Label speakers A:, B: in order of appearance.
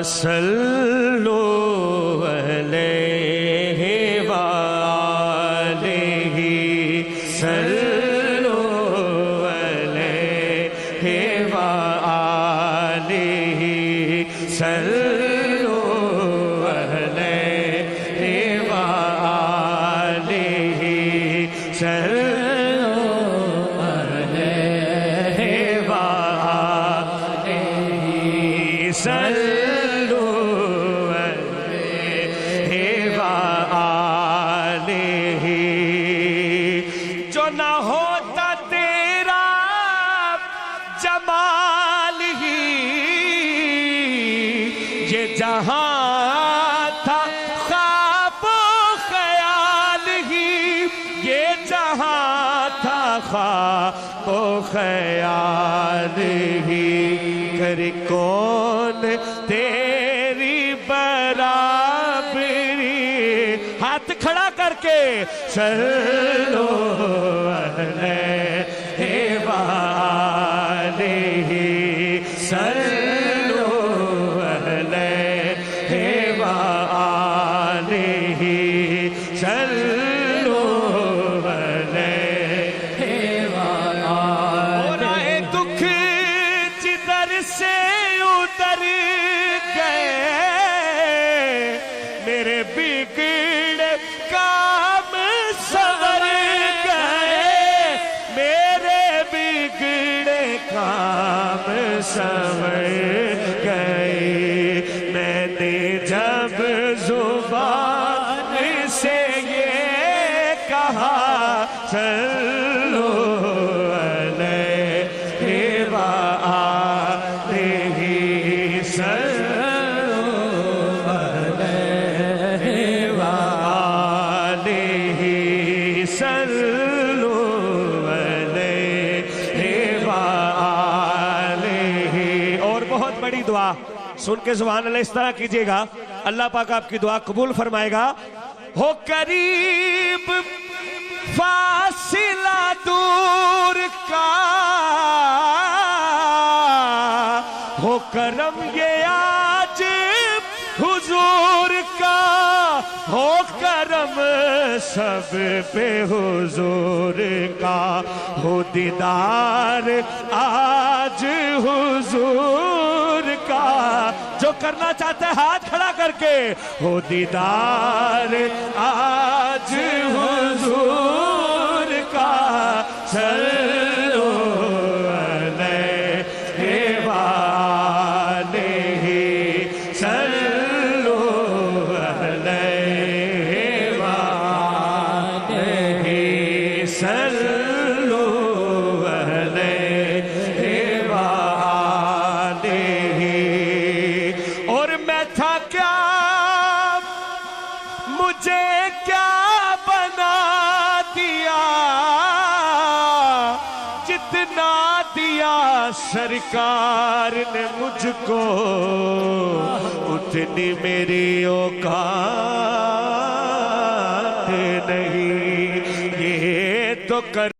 A: صلو علیہ وآلہ صلو علیہ وآلہ صلو علیہ وآلہ صلو علیہ وآلہ صلو علیہ وآلہ جو نہ ہوتا تیرا جمال ہی یہ جہاں تھا خواب و خیال ہی یہ جہاں تھا خواب و خیال ہی کر کون تیری برابری ہاتھ کھڑا کر کے صلو علیہ وآلہ صلو علیہ وآلہ صلو علیہ وآلہ اور آئے دکھ جدھر سے ادھر گئے میرے بگڑے کام سور گئے میرے بگڑے کام سور گئے میں نے جب زبان سے یہ کہا صلو علیہ وآلہ صلو علیہ وآلہ صلو علیہ وآلہ اور بہت بڑی دعا سن کے سبحان اللہ اس طرح کیجئے گا اللہ پاک آپ کی دعا قبول فرمائے گا ہو قریب فاصلہ دور کا ہو کرم یہ آج حضور کا ہو کرم سب پہ حضور کا ہو دیدار آج حضور کا جو کرنا چاہتے ہیں ہاتھ کھڑا کر کے ہو دیدار آج حضور کا صلو علیہ وآلہ صلو علیہ وآلہ صلو علیہ وآلہ اور میں تھا کیا مجھے کیا بنا دیا جتنا دیا سرکار نے مجھ کو اتنی میری اوقات نہیں یہ تو کر